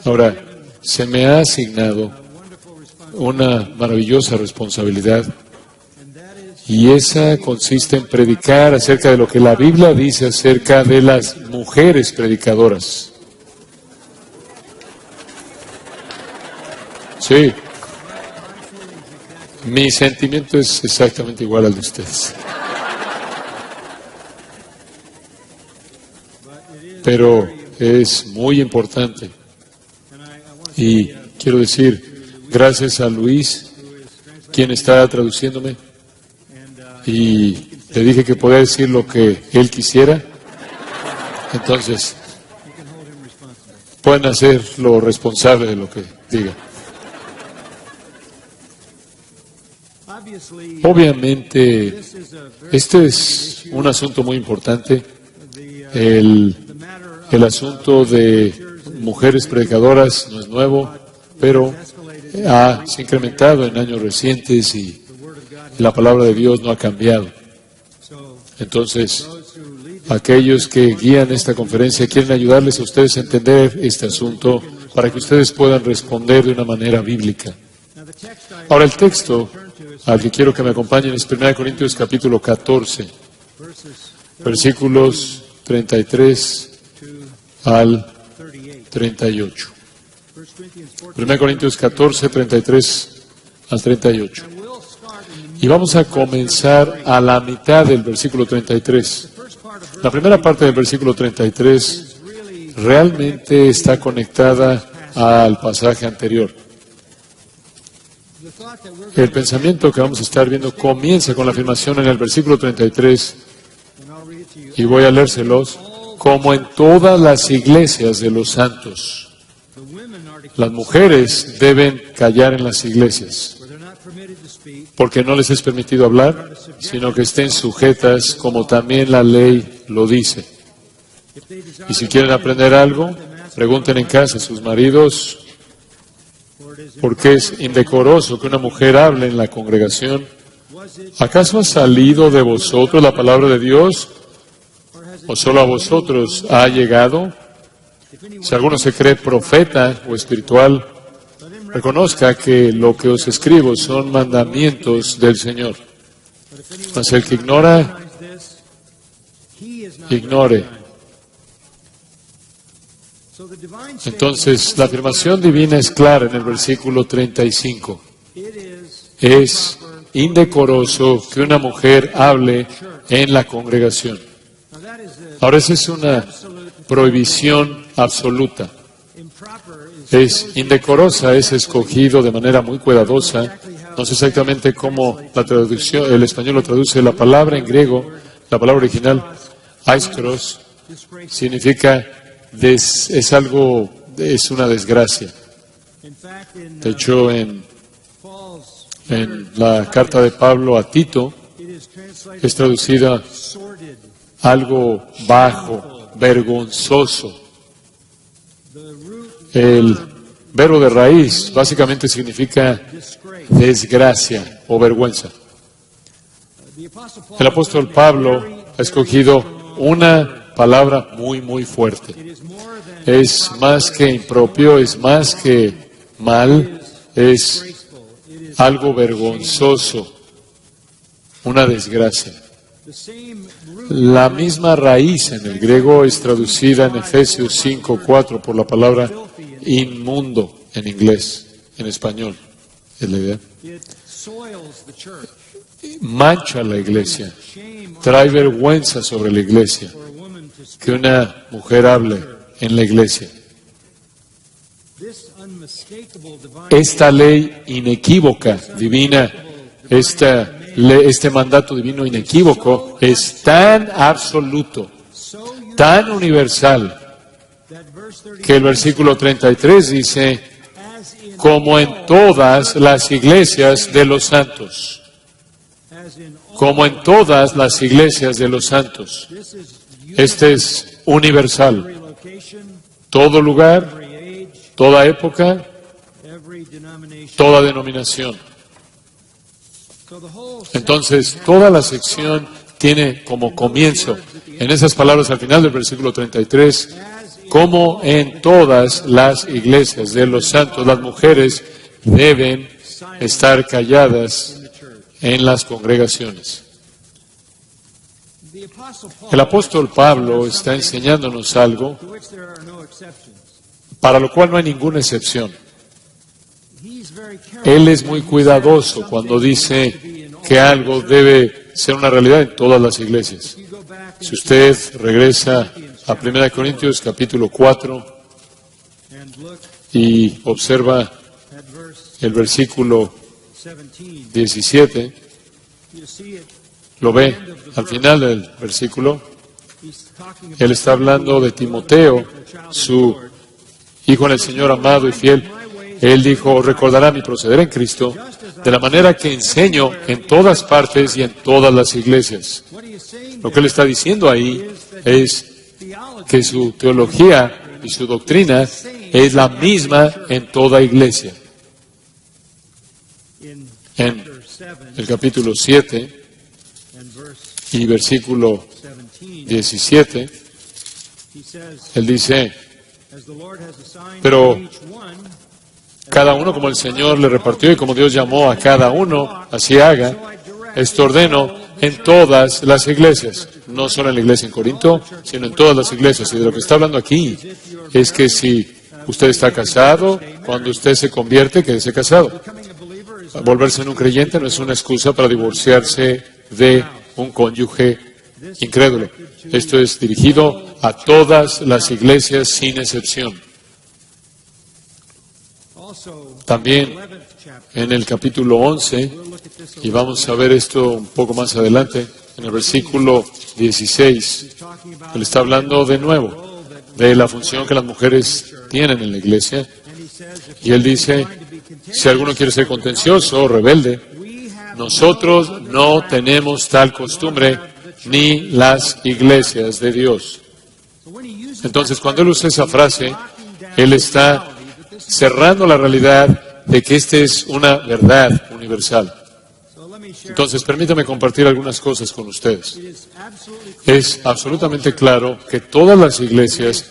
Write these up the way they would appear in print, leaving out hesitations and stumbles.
Ahora, se me ha asignado una maravillosa responsabilidad, y esa consiste en predicar acerca de lo que la Biblia dice acerca de las mujeres predicadoras. Sí, mi sentimiento es exactamente igual al de ustedes. Pero es muy importante. Y quiero decir, gracias a Luis, quien está traduciéndome, y le dije que podía decir lo que él quisiera, entonces pueden hacerlo responsable de lo que diga. Obviamente, este es un asunto muy importante, el asunto de mujeres predicadoras no es nuevo, pero se ha incrementado en años recientes y la palabra de Dios no ha cambiado. Entonces, aquellos que guían esta conferencia quieren ayudarles a ustedes a entender este asunto para que ustedes puedan responder de una manera bíblica. Ahora, el texto al que quiero que me acompañen es 1 Corintios capítulo 14, versículos 33 al 38. 1 Corintios 14, 33 al 38. Y vamos a comenzar a la mitad del versículo 33. La primera parte del versículo 33 realmente está conectada al pasaje anterior. El pensamiento que vamos a estar viendo comienza con la afirmación en el versículo 33, y voy a leérselos, como en todas las iglesias de los santos. Las mujeres deben callar en las iglesias, porque no les es permitido hablar, sino que estén sujetas como también la ley lo dice. Y si quieren aprender algo, pregunten en casa a sus maridos, porque es indecoroso que una mujer hable en la congregación. ¿Acaso ha salido de vosotros la palabra de Dios? ¿O solo a vosotros ha llegado? Si alguno se cree profeta o espiritual, reconozca que lo que os escribo son mandamientos del Señor. Mas el que ignora, ignore. Entonces, la afirmación divina es clara en el versículo 35. Es indecoroso que una mujer hable en la congregación. Ahora, esa es una prohibición absoluta. Es indecorosa, es escogido de manera muy cuidadosa. No sé exactamente cómo la traducción, el español lo traduce. La palabra en griego, la palabra original, aiskros, significa es algo, es una desgracia. De hecho, en la carta de Pablo a Tito es traducida algo bajo, vergonzoso. El verbo de raíz básicamente significa desgracia o vergüenza. El apóstol Pablo ha escogido una palabra muy, muy fuerte. Es más que impropio, es más que mal, es algo vergonzoso, una desgracia. La misma raíz en el griego es traducida en Efesios 5:4 por la palabra inmundo en inglés, en español. ¿Es la idea? Mancha la iglesia, trae vergüenza sobre la iglesia que una mujer hable en la iglesia. Esta ley inequívoca, divina, este mandato divino inequívoco es tan absoluto, tan universal, que el versículo 33 dice, como en todas las iglesias de los santos. Como en todas las iglesias de los santos. Este es universal. Todo lugar, toda época, toda denominación. Entonces, toda la sección tiene como comienzo, en esas palabras al final del versículo 33, como en todas las iglesias de los santos, las mujeres deben estar calladas en las congregaciones. El apóstol Pablo está enseñándonos algo para lo cual no hay ninguna excepción. Él es muy cuidadoso cuando dice que algo debe ser una realidad en todas las iglesias. Si usted regresa a 1 Corintios capítulo 4 y observa el versículo 17, lo ve al final del versículo. Él está hablando de Timoteo, su hijo en el Señor amado y fiel. Él dijo, recordará mi proceder en Cristo de la manera que enseño en todas partes y en todas las iglesias. Lo que él está diciendo ahí es que su teología y su doctrina es la misma en toda iglesia. En el capítulo 7 y versículo 17, él dice, pero cada uno como el Señor le repartió y como Dios llamó a cada uno, así haga. Esto ordeno en todas las iglesias, no solo en la iglesia en Corinto, sino en todas las iglesias. Y de lo que está hablando aquí es que si usted está casado, cuando usted se convierte, quédese casado. Volverse en un creyente no es una excusa para divorciarse de un cónyuge incrédulo. Esto es dirigido a todas las iglesias sin excepción. También en el capítulo 11, y vamos a ver esto un poco más adelante, en el versículo 16, él está hablando de nuevo de la función que las mujeres tienen en la iglesia, y él dice, si alguno quiere ser contencioso o rebelde, nosotros no tenemos tal costumbre ni las iglesias de Dios. Entonces, cuando él usa esa frase, él está cerrando la realidad de que esta es una verdad universal. Entonces, permítame compartir algunas cosas con ustedes. Es absolutamente claro que todas las iglesias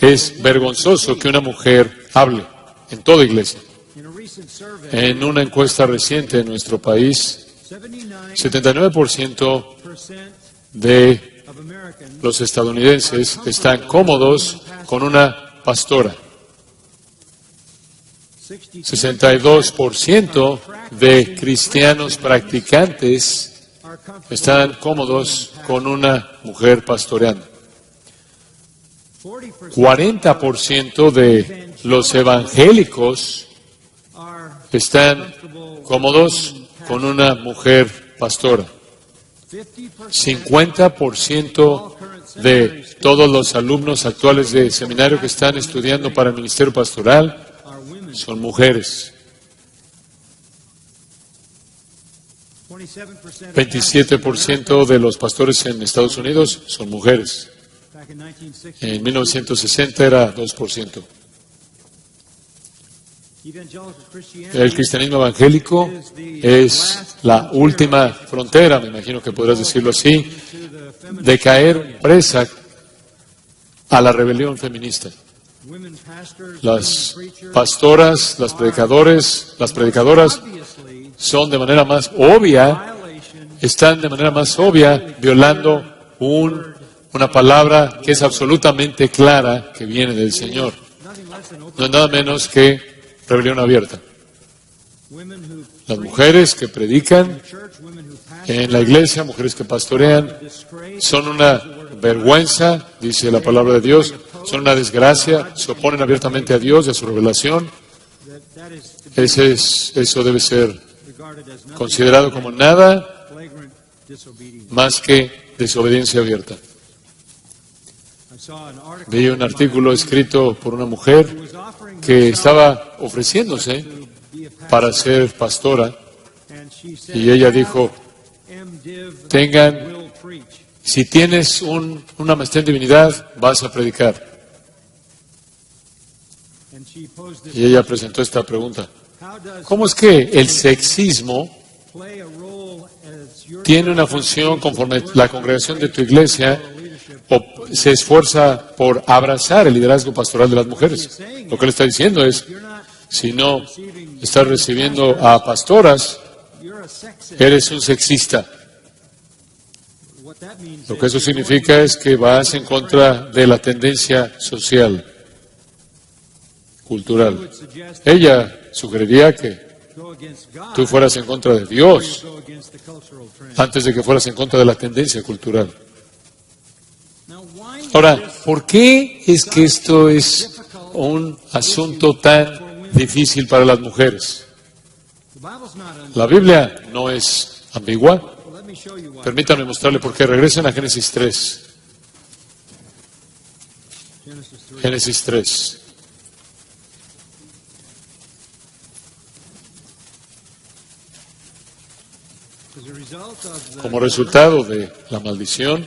es vergonzoso que una mujer hable, en toda iglesia. En una encuesta reciente en nuestro país, 79% de los estadounidenses están cómodos con una pastora. 62% de cristianos practicantes están cómodos con una mujer pastoreando. 40% de los evangélicos están cómodos con una mujer pastora. 50% de todos los alumnos actuales de seminario que están estudiando para el ministerio pastoral son mujeres. 27% de los pastores en Estados Unidos son mujeres. En 1960 era 2%. El cristianismo evangélico es la última frontera, me imagino que podrás decirlo así, de caer presa a la rebelión feminista. Las pastoras, las predicadoras son de manera más obvia, están de manera más obvia violando una palabra que es absolutamente clara que viene del Señor. No es nada menos que rebelión abierta. Las mujeres que predican en la iglesia, mujeres que pastorean, son una vergüenza, dice la palabra de Dios, son una desgracia, se oponen abiertamente a Dios y a su revelación. Eso debe ser considerado como nada más que desobediencia abierta. Vi un artículo escrito por una mujer que estaba ofreciéndose para ser pastora y ella dijo, si tienes una maestría en divinidad, vas a predicar. Y ella presentó esta pregunta. ¿Cómo es que el sexismo tiene una función conforme la congregación de tu iglesia se esfuerza por abrazar el liderazgo pastoral de las mujeres. Lo que le está diciendo es, si no estás recibiendo a pastoras, eres un sexista. Lo que eso significa es que vas en contra de la tendencia social, cultural. Ella sugeriría que tú fueras en contra de Dios antes de que fueras en contra de la tendencia cultural. Ahora, ¿por qué es que esto es un asunto tan difícil para las mujeres? La Biblia no es ambigua. Permítanme mostrarle por qué. Regresen a Génesis 3. Génesis 3. Como resultado de la maldición,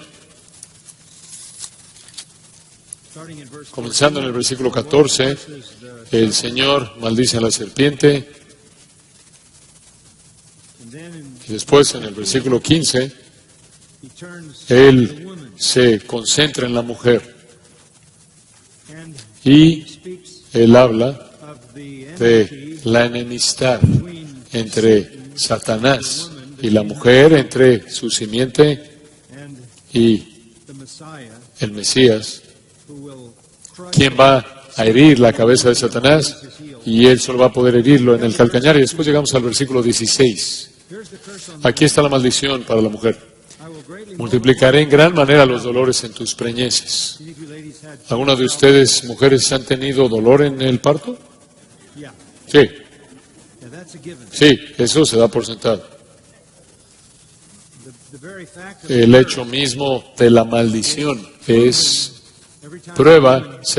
comenzando en el versículo 14, el Señor maldice a la serpiente, y después en el versículo 15, Él se concentra en la mujer, y Él habla de la enemistad entre Satanás y la mujer, entre su simiente y el Mesías, quien va a herir la cabeza de Satanás, y él solo va a poder herirlo en el calcañar. Y después llegamos al versículo 16. Aquí está la maldición para la mujer. Multiplicaré en gran manera los dolores en tus preñeces. ¿Algunas de ustedes, mujeres, han tenido dolor en el parto? Sí. Sí, eso se da por sentado. El hecho mismo de la maldición se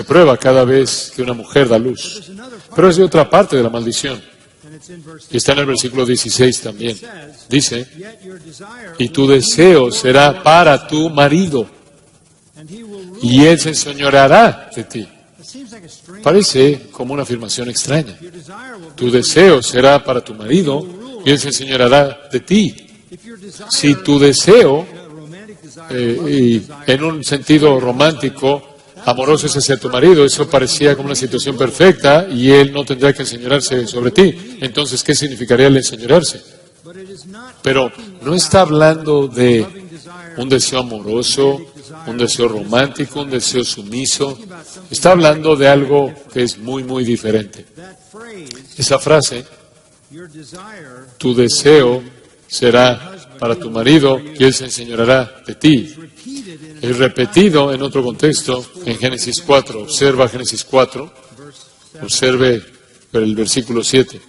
prueba cada vez que una mujer da luz. Pero es de otra parte de la maldición. Y está en el versículo 16 también. Dice, y tu deseo será para tu marido, y él se enseñoreará de ti. Parece como una afirmación extraña. Tu deseo será para tu marido, y él se enseñoreará de ti. Si tu deseo, y en un sentido romántico, amoroso, es hacia tu marido, eso parecía como una situación perfecta y él no tendría que enseñorearse sobre ti. Entonces, ¿qué significaría el enseñorearse? Pero no está hablando de un deseo amoroso, un deseo romántico, un deseo sumiso. Está hablando de algo que es muy, muy diferente. Esa frase, tu deseo será para tu marido y él se enseñoreará de ti, es repetido en otro contexto en Génesis 4. Observa Génesis 4, observe el versículo 7.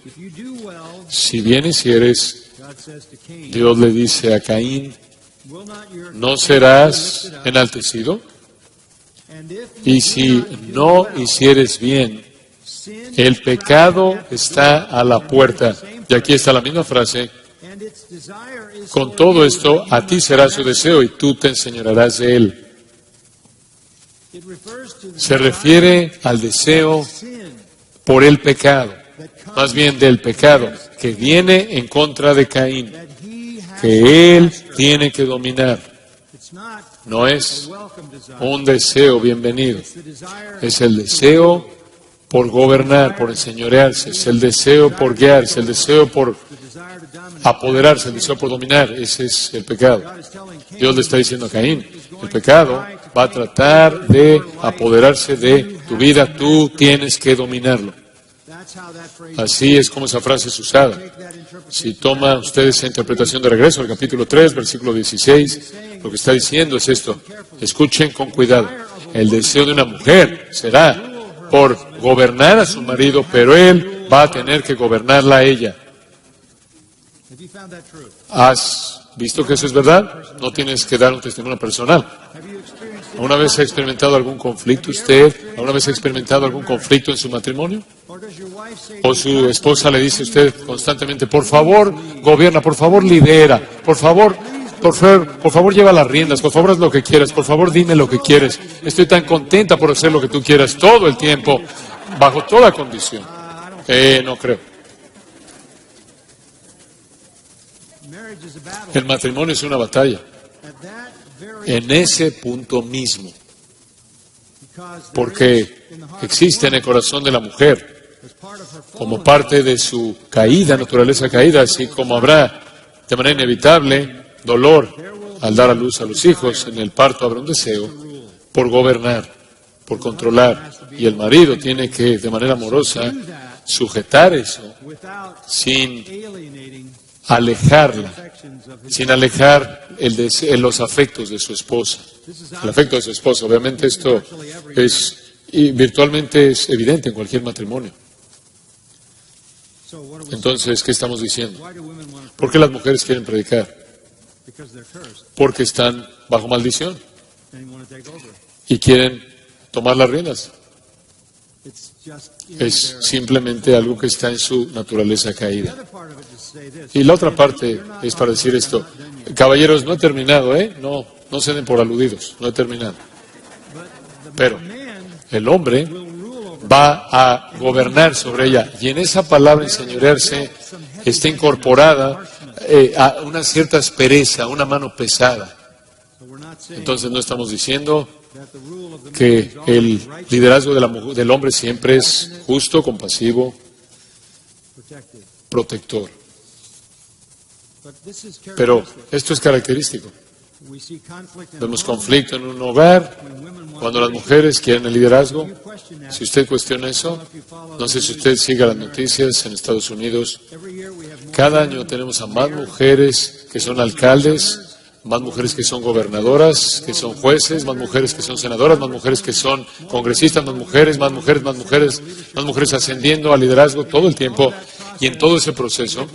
Si bien hicieres, Dios le dice a Caín, ¿no serás enaltecido? Y si no hicieres bien, el pecado está a la puerta. Y aquí está la misma frase. Con todo esto, a ti será su deseo y tú te enseñorearás de él. Se refiere al deseo por el pecado, más bien del pecado que viene en contra de Caín, que él tiene que dominar. No es un deseo bienvenido, es el deseo por gobernar, por enseñorearse, es el deseo por guiarse, el deseo por apoderarse, el deseo por dominar. Ese es el pecado. Dios le está diciendo a Caín, el pecado va a tratar de apoderarse de tu vida, tú tienes que dominarlo. Así es como esa frase es usada. Si toma usted esa interpretación de regreso al capítulo 3, versículo 16, lo que está diciendo es esto. Escuchen con cuidado. El deseo de una mujer será por gobernar a su marido, pero él va a tener que gobernarla a ella. ¿Has visto que eso es verdad? No tienes que dar un testimonio personal. ¿Alguna vez ha experimentado algún conflicto usted? ¿Alguna vez ha experimentado algún conflicto en su matrimonio? ¿O su esposa le dice a usted constantemente, por favor, gobierna, por favor, lidera, por favor, lleva las riendas, por favor, haz lo que quieras, por favor, dime lo que quieres. Estoy tan contenta por hacer lo que tú quieras todo el tiempo, bajo toda condición. No creo. El matrimonio es una batalla. en ese punto mismo, porque existe en el corazón de la mujer, como parte de su caída, naturaleza caída, así como habrá de manera inevitable dolor al dar a luz a los hijos, en el parto habrá un deseo por gobernar, por controlar, y el marido tiene que, de manera amorosa, sujetar eso sin alejarla, sin alejar los afectos de su esposa. El afecto de su esposa, obviamente esto virtualmente es evidente en cualquier matrimonio. Entonces, ¿qué estamos diciendo? ¿Por qué las mujeres quieren predicar? Porque están bajo maldición y quieren tomar las riendas. Es simplemente algo que está en su naturaleza caída. Y la otra parte es para decir esto. Caballeros, no he terminado, No se den por aludidos, no he terminado. Pero el hombre va a gobernar sobre ella. Y en esa palabra enseñorearse está incorporada a una cierta aspereza, una mano pesada. Entonces no estamos diciendo que el liderazgo del hombre siempre es justo, compasivo, protector. Pero esto es característico. Vemos conflicto en un hogar cuando las mujeres quieren el liderazgo. Si usted cuestiona eso, no sé si usted sigue las noticias en Estados Unidos. Cada año tenemos a más mujeres que son alcaldes, más mujeres que son gobernadoras, que son jueces, más mujeres que son senadoras, más mujeres que son congresistas, más mujeres ascendiendo al liderazgo todo el tiempo. Y en todo ese proceso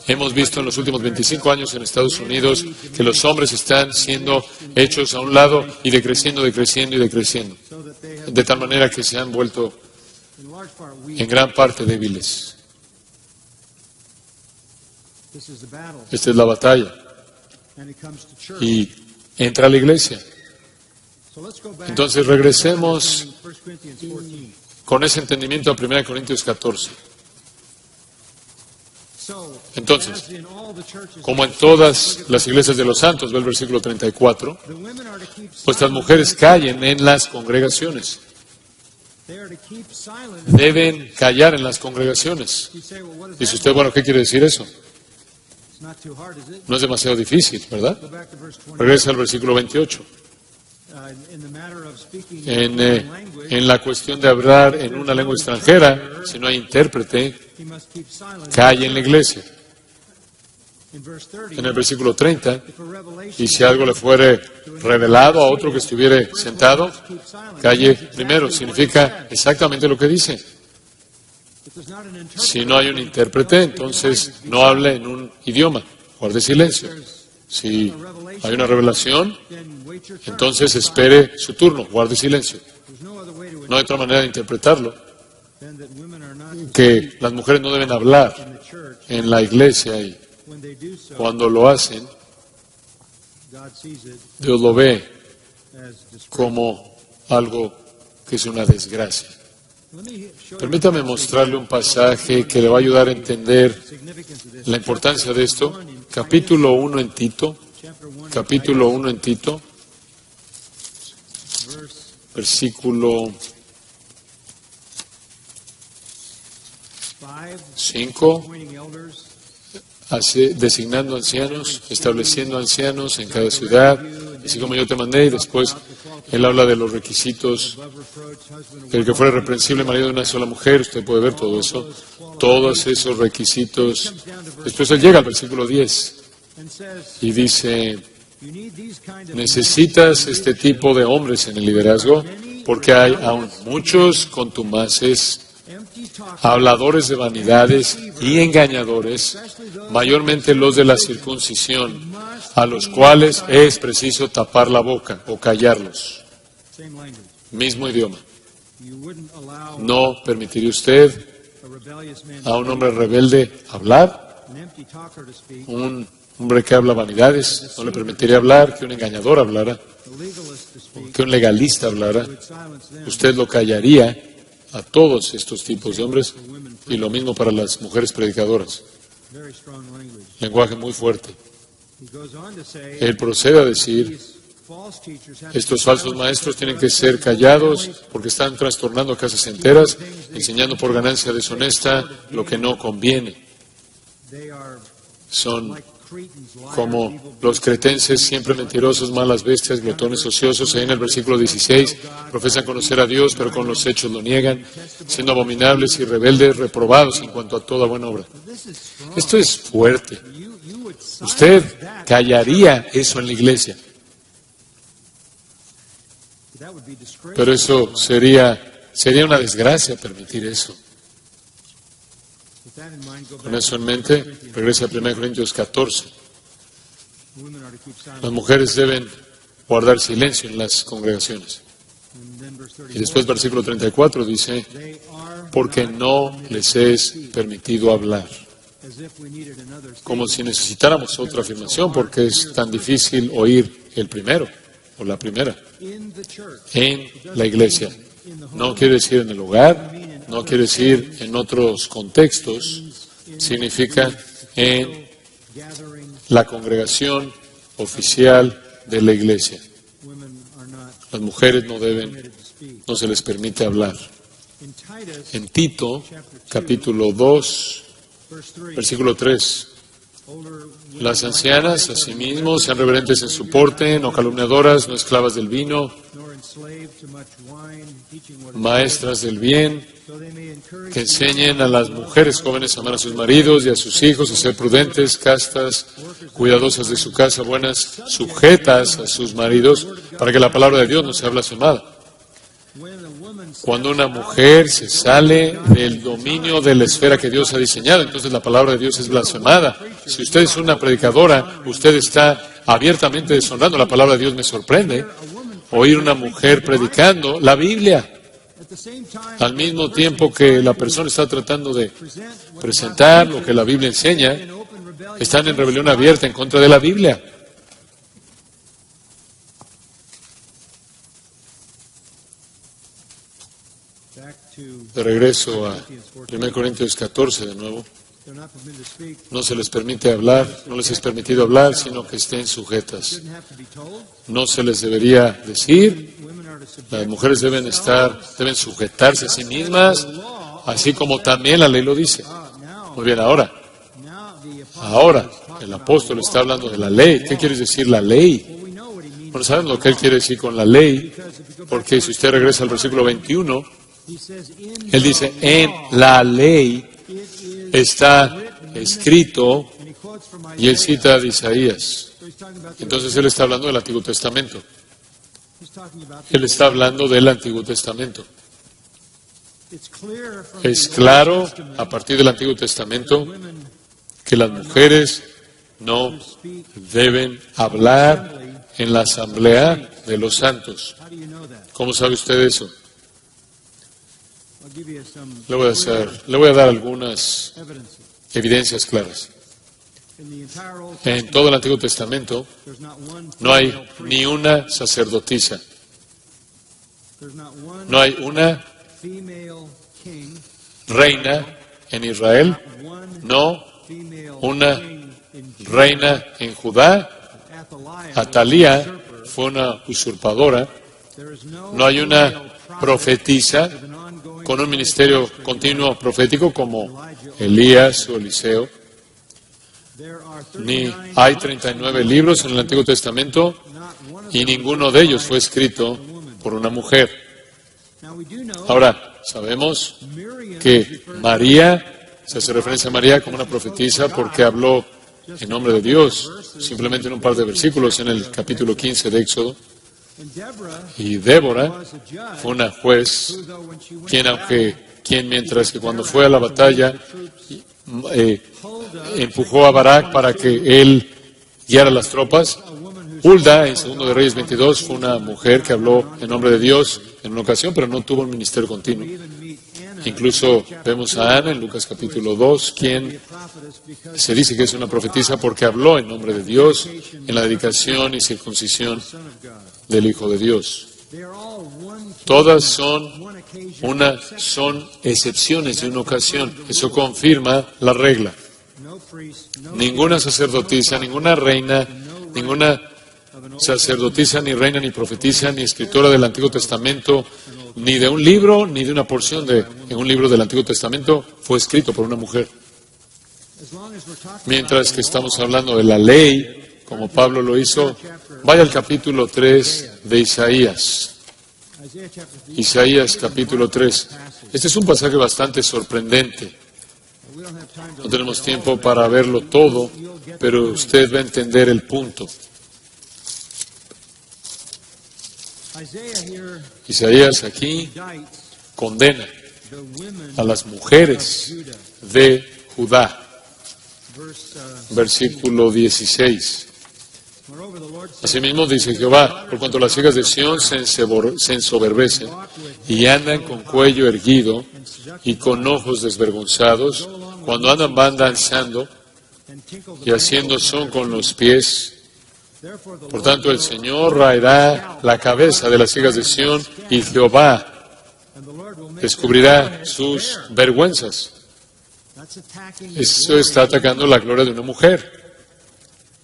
hemos visto en los últimos 25 años en Estados Unidos que los hombres están siendo hechos a un lado y decreciendo, de tal manera que se han vuelto en gran parte débiles. Esta es la batalla. Y entra a la iglesia. Entonces regresemos con ese entendimiento a 1 Corintios 14. Entonces, como en todas las iglesias de los santos, ve el versículo 34, pues las mujeres callen en las congregaciones. Deben callar en las congregaciones. Dice usted, bueno, ¿qué quiere decir eso? No es demasiado difícil, ¿verdad? Regresa al versículo 28. En la cuestión de hablar en una lengua extranjera, si no hay intérprete, calle en la iglesia. En el versículo 30, y si algo le fuere revelado a otro que estuviere sentado, calle primero. Significa exactamente lo que dice. Si no hay un intérprete, entonces no hable en un idioma, guarde silencio. Si hay una revelación, entonces espere su turno, guarde silencio. No hay otra manera de interpretarlo que las mujeres no deben hablar en la iglesia, y cuando lo hacen, Dios lo ve como algo que es una desgracia. Permítame mostrarle un pasaje que le va a ayudar a entender la importancia de esto. Capítulo 1 en Tito, versículo 5, designando ancianos, estableciendo ancianos en cada ciudad, así como yo te mandé, y después él habla de los requisitos, el que fuera reprensible marido de una sola mujer, usted puede ver todo eso, todos esos requisitos. Después él llega al versículo 10 y dice, necesitas este tipo de hombres en el liderazgo, porque hay aún muchos contumaces, habladores de vanidades y engañadores, mayormente los de la circuncisión, a los cuales es preciso tapar la boca o callarlos. Mismo idioma. ¿No permitiría usted a un hombre rebelde hablar? Un hombre que habla vanidades, ¿no le permitiría hablar? Que un engañador hablara, que un legalista hablara. Usted lo callaría a todos estos tipos de hombres, y lo mismo para las mujeres predicadoras. Lenguaje muy fuerte. Él procede a decir Estos falsos maestros tienen que ser callados porque están trastornando casas enteras, enseñando por ganancia deshonesta lo que no conviene. Son como los cretenses, siempre mentirosos, malas bestias, glotones, ociosos. Ahí en el versículo 16, profesan conocer a Dios, pero con los hechos lo niegan, siendo abominables y rebeldes, reprobados en cuanto a toda buena obra. Esto es fuerte. Usted callaría eso en la iglesia. Pero eso sería una desgracia permitir eso. Con eso en mente, regresa a 1 Corintios 14. Las mujeres deben guardar silencio en las congregaciones. Y después versículo 34 dice, porque no les es permitido hablar. Como si necesitáramos otra afirmación, porque es tan difícil oír el primero o la primera. En la iglesia. No quiere decir en el hogar, no quiere decir en otros contextos, significa en la congregación oficial de la iglesia. Las mujeres no se les permite hablar. En Tito, capítulo 2, versículo 3. Las ancianas, asimismo, sean reverentes en su porte, no calumniadoras, no esclavas del vino, maestras del bien, que enseñen a las mujeres jóvenes a amar a sus maridos y a sus hijos, a ser prudentes, castas, cuidadosas de su casa, buenas, sujetas a sus maridos, para que la palabra de Dios no sea blasfemada. Cuando una mujer se sale del dominio de la esfera que Dios ha diseñado, entonces la palabra de Dios es blasfemada. Si usted es una predicadora, usted está abiertamente deshonrando la palabra de Dios. Me sorprende oír una mujer predicando la Biblia al mismo tiempo que la persona está tratando de presentar lo que la Biblia enseña. Están en rebelión abierta en contra de la Biblia. De regreso a 1 Corintios 14 de nuevo. No se les permite hablar, no les es permitido hablar, sino que estén sujetas. No se les debería decir, las mujeres deben sujetarse a sí mismas, así como también la ley lo dice. Muy bien, ahora, el apóstol está hablando de la ley. ¿Qué quiere decir la ley? Bueno, ¿saben lo que él quiere decir con la ley? Porque si usted regresa al versículo 21, él dice, en la ley está escrito, y él cita de Isaías. Entonces él está hablando del Antiguo Testamento. Él está hablando del Antiguo Testamento. Es claro, a partir del Antiguo Testamento, que las mujeres no deben hablar en la asamblea de los santos. ¿Cómo sabe usted eso? Le voy a dar algunas evidencias claras. En todo el Antiguo Testamento no hay ni una sacerdotisa. No hay una reina en Israel. No una reina en Judá. Atalía fue una usurpadora. No hay una profetisa con un ministerio continuo profético como Elías o Eliseo. Ni hay 39 libros en el Antiguo Testamento y ninguno de ellos fue escrito por una mujer. Ahora, sabemos que María, se hace referencia a María como una profetisa porque habló en nombre de Dios, simplemente en un par de versículos en el capítulo 15 de Éxodo. Y Débora fue una juez, quien mientras que cuando fue a la batalla empujó a Barak para que él guiara las tropas. Hulda, en 2 de Reyes 22, fue una mujer que habló en nombre de Dios en una ocasión, pero no tuvo un ministerio continuo. Incluso vemos a Ana en Lucas capítulo 2, quien se dice que es una profetisa porque habló en nombre de Dios en la dedicación y circuncisión del Hijo de Dios. Todas son excepciones de una ocasión. Eso confirma la regla. Ninguna sacerdotisa, ninguna reina, ninguna sacerdotisa, ni reina, ni profetisa, ni escritora del Antiguo Testamento, ni de un libro, ni de una porción en un libro del Antiguo Testamento fue escrito por una mujer. Mientras que estamos hablando de la ley, como Pablo lo hizo, vaya al capítulo 3 de Isaías. Isaías capítulo 3. Este es un pasaje bastante sorprendente. No tenemos tiempo para verlo todo, pero usted va a entender el punto. Isaías aquí condena a las mujeres de Judá. Versículo 16. Asimismo dice Jehová, por cuanto las hijas de Sión se ensoberbecen y andan con cuello erguido y con ojos desvergonzados, cuando andan van danzando y haciendo son con los pies. Por tanto el Señor raerá la cabeza de las hijas de Sión y Jehová descubrirá sus vergüenzas. Eso está atacando la gloria de una mujer.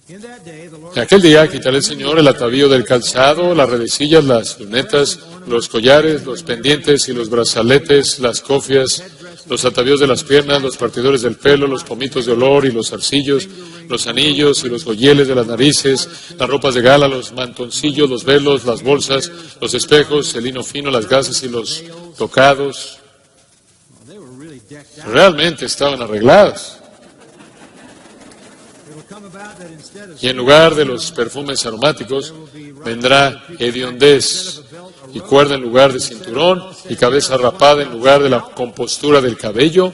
En aquel día quitará el Señor el atavío del calzado, las redecillas, las lunetas, los collares, los pendientes y los brazaletes, las cofias, los atavíos de las piernas, los partidores del pelo, los pomitos de olor y los zarcillos, los anillos y los joyeles de las narices, las ropas de gala, los mantoncillos, los velos, las bolsas, los espejos, el lino fino, las gasas y los tocados. Realmente estaban arregladas. Y en lugar de los perfumes aromáticos, vendrá hediondez y cuerda en lugar de cinturón y cabeza rapada en lugar de la compostura del cabello.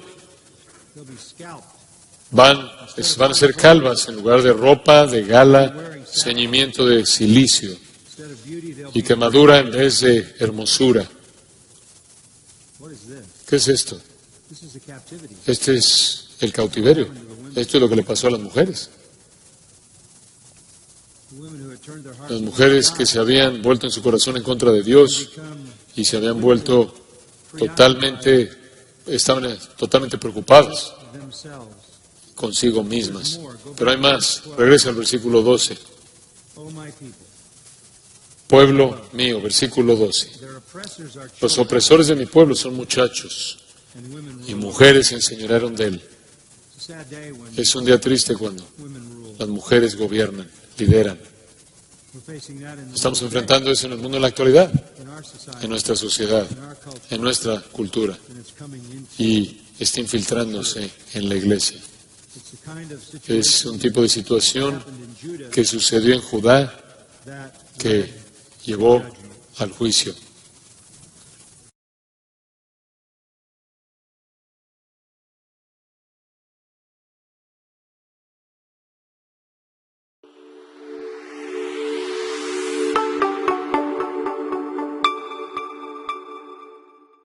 Van a ser calvas en lugar de ropa de gala, ceñimiento de cilicio y quemadura en vez de hermosura. ¿Qué es esto? Este es el cautiverio. Esto es lo que le pasó a las mujeres. Las mujeres que se habían vuelto en su corazón en contra de Dios y se habían vuelto estaban totalmente preocupadas consigo mismas. Pero hay más. Regresa al versículo 12. Pueblo mío, versículo 12. Los opresores de mi pueblo son muchachos y mujeres se enseñorearon de él. Es un día triste cuando las mujeres gobiernan, lideran. Estamos enfrentando eso en el mundo en la actualidad, en nuestra sociedad, en nuestra cultura, y está infiltrándose en la iglesia. Es un tipo de situación que sucedió en Judá que llevó al juicio.